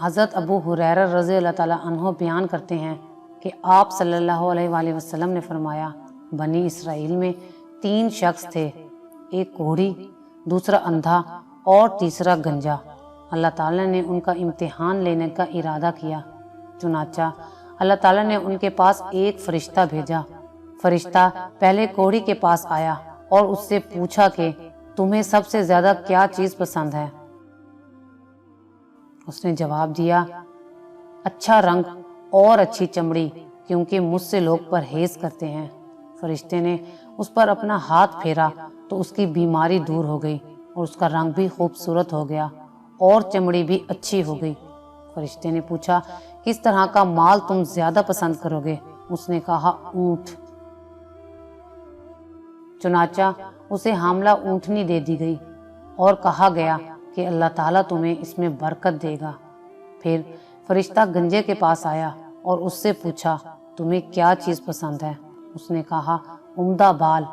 حضرت ابو ہریرہ رضی اللہ تعالیٰ عنہ بیان کرتے ہیں کہ آپ صلی اللہ علیہ وآلہ وسلم نے فرمایا، بنی اسرائیل میں 3 شخص تھے، ایک کوڑھی، دوسرا اندھا اور تیسرا گنجا۔ اللہ تعالیٰ نے ان کا امتحان لینے کا ارادہ کیا، چنانچہ اللہ تعالیٰ نے ان کے پاس ایک فرشتہ بھیجا۔ فرشتہ پہلے کوڑھی کے پاس آیا اور اس سے پوچھا کہ تمہیں سب سے زیادہ کیا چیز پسند ہے؟ اس نے جواب دیا، اچھا رنگ اور اچھی چمڑی، کیونکہ مجھ سے لوگ پرہیز کرتے ہیں۔ فرشتے نے اس پر اپنا ہاتھ پھیرا تو اس کی بیماری دور ہو گئی اور اس کا رنگ بھی خوبصورت ہو گیا اور چمڑی بھی اچھی ہو گئی۔ فرشتے نے پوچھا، کس طرح کا مال تم زیادہ پسند کرو گے؟ اس نے کہا، اونٹ۔ چنانچہ اسے حاملہ اونٹنی دے دی گئی اور کہا گیا کہ اللہ تعالیٰ تمہیں اس میں برکت دے گا۔ پھر فرشتہ گنجے کے پاس آیا اور اس سے پوچھا، تمہیں کیا چیز پسند ہے؟ اس نے کہا، عمدہ بال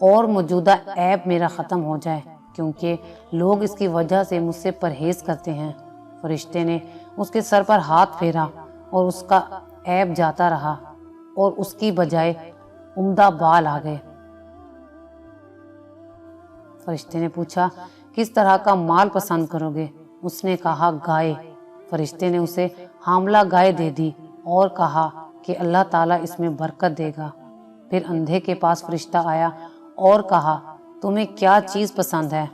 اور موجودہ عیب میرا ختم ہو جائے، کیونکہ لوگ اس کی وجہ سے مجھ سے پرہیز کرتے ہیں۔ فرشتے نے اس کے سر پر ہاتھ پھیرا اور اس کا عیب جاتا رہا اور اس کی بجائے عمدہ بال آ گئے۔ فرشتے نے پوچھا، کس طرح کا مال پسند کرو گے؟ اس نے کہا، گائے۔ فرشتے نے اسے حاملہ گائے دے دی اور کہا کہ اللہ تعالیٰ اس میں برکت دے گا۔ پھر اندھے کے پاس فرشتہ آیا اور کہا، تمہیں کیا چیز پسند ہے؟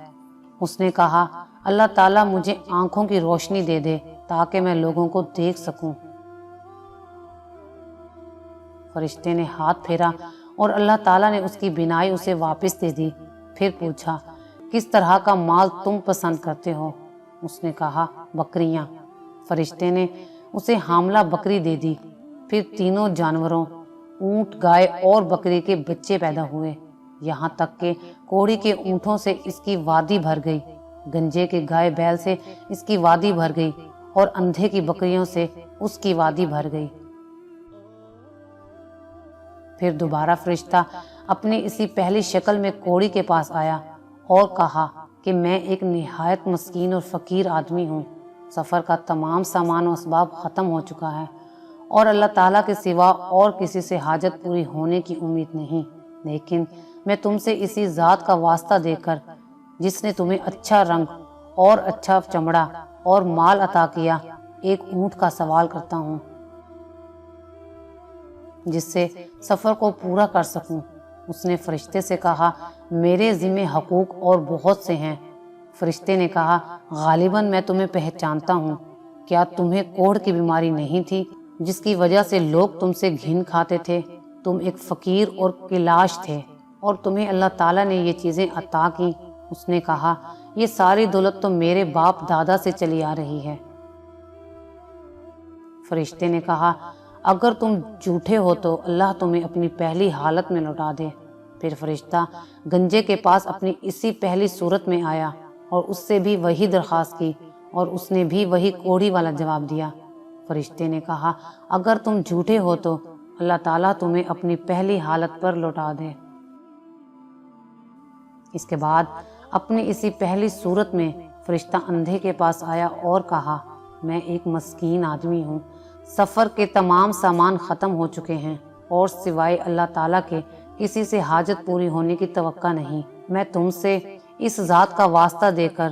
اس نے کہا، اللہ تعالیٰ مجھے آنکھوں کی روشنی دے دے تاکہ میں لوگوں کو دیکھ سکوں۔ فرشتے نے ہاتھ پھیرا اور اللہ تعالیٰ نے اس کی بینائی اسے واپس دے دی۔ پھر پوچھا، کس طرح کا مال تم پسند کرتے ہو؟ اس نے کہا، بکریاں۔ فرشتے نے اسے حاملہ بکری دے دی۔ پھر تینوں جانوروں، اونٹ، گائے اور بکری کے بچے پیدا ہوئے، یہاں تک کہ کوڑھی کے اونٹوں سے اس کی وادی بھر گئی، گنجے کے گائے بیل سے اس کی وادی بھر گئی اور اندھے کی بکریوں سے اس کی وادی بھر گئی۔ پھر دوبارہ فرشتہ اپنی اسی پہلی شکل میں کوڑھی کے پاس آیا اور کہا کہ میں ایک نہایت مسکین اور فقیر آدمی ہوں، سفر کا تمام سامان و اسباب ختم ہو چکا ہے اور اللہ تعالیٰ کے سوا اور کسی سے حاجت پوری ہونے کی امید نہیں، لیکن میں تم سے اسی ذات کا واسطہ دے کر جس نے تمہیں اچھا رنگ اور اچھا چمڑا اور مال عطا کیا، ایک اونٹ کا سوال کرتا ہوں جس سے سفر کو پورا کر سکوں۔ اس نے فرشتے سے کہا، میرے ذمہ حقوق اور بہت سے ہیں۔ فرشتے نے کہا، غالباً میں تمہیں پہچانتا ہوں، کیا تمہیں کوڑھ کی بیماری نہیں تھی جس کی وجہ سے لوگ تم سے گھن کھاتے تھے؟ تم ایک فقیر اور کلاش تھے اور تمہیں اللہ تعالیٰ نے یہ چیزیں عطا کی۔ اس نے کہا، یہ ساری دولت تو میرے باپ دادا سے چلی آ رہی ہے۔ فرشتے نے کہا، اگر تم جھوٹے ہو تو اللہ تمہیں اپنی پہلی حالت میں لوٹا دے۔ پھر فرشتہ گنجے کے پاس اپنی اسی پہلی صورت میں آیا اور اس سے بھی وہی درخواست کی اور اس نے بھی وہی کوڑھی والا جواب دیا۔ فرشتے نے کہا، اگر تم جھوٹے ہو تو اللہ تعالیٰ تمہیں اپنی پہلی حالت پر لوٹا دے۔ اس کے بعد اپنی اسی پہلی صورت میں فرشتہ اندھے کے پاس آیا اور کہا، میں ایک مسکین آدمی ہوں، سفر کے تمام سامان ختم ہو چکے ہیں اور سوائے اللہ تعالیٰ کے کسی سے حاجت پوری ہونے کی توقع نہیں۔ میں تم سے اس ذات کا واسطہ دے کر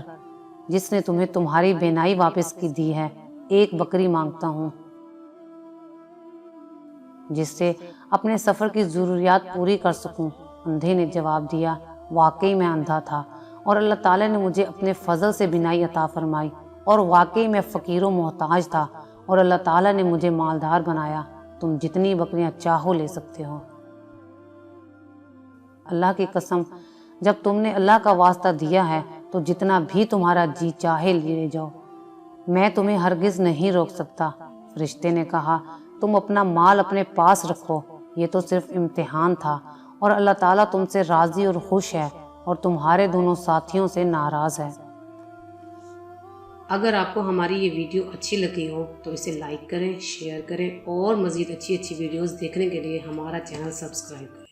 جس نے تمہیں تمہاری بینائی واپس کی دی ہے، ایک بکری مانگتا ہوں جس سے اپنے سفر کی ضروریات پوری کر سکوں۔ اندھے نے جواب دیا، واقعی میں اندھا تھا اور اللہ تعالیٰ نے مجھے اپنے فضل سے بینائی عطا فرمائی، اور واقعی میں فقیر و محتاج تھا اور اللہ تعالیٰ نے مجھے مالدار بنایا۔ تم جتنی بکریاں چاہو لے سکتے ہو۔ اللہ کی قسم، جب تم نے اللہ کا واسطہ دیا ہے تو جتنا بھی تمہارا جی چاہے لے جاؤ، میں تمہیں ہرگز نہیں روک سکتا۔ فرشتے نے کہا، تم اپنا مال اپنے پاس رکھو، یہ تو صرف امتحان تھا اور اللہ تعالیٰ تم سے راضی اور خوش ہے اور تمہارے دونوں ساتھیوں سے ناراض ہے۔ اگر آپ کو ہماری یہ ویڈیو اچھی لگی ہو تو اسے لائک کریں، شیئر کریں اور مزید اچھی ویڈیوز دیکھنے کے لیے ہمارا چینل سبسکرائب کریں۔